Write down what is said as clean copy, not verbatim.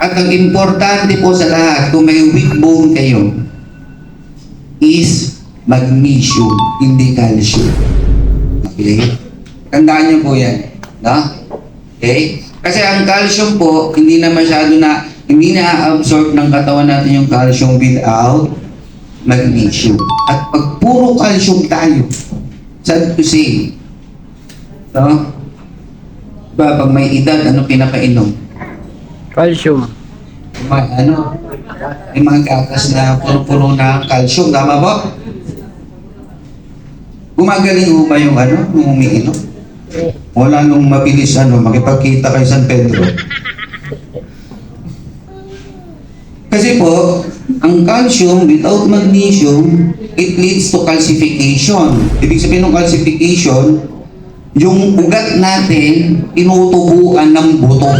At ang importante po sa lahat, kung may weak bone kayo, is magnesium, hindi calcium. Okay? Tandaan niyo po yan. No? Okay? Kasi ang calcium po, hindi na-absorb ng katawan natin yung calcium without magnesium. At pag puro calcium tayo, sad to say, no? Pag may edad, ano pinapainom? Calcium. May mga gatas na puro-puro na calcium, tama po? Gumagaling ho ba yung nung umiinom? Wala nung mabilis makipagkita kay San Pedro. Kasi po, ang calcium without magnesium, it leads to calcification. Ibig sabihin ng calcification, yung ugat natin, tinutubuan ng buto.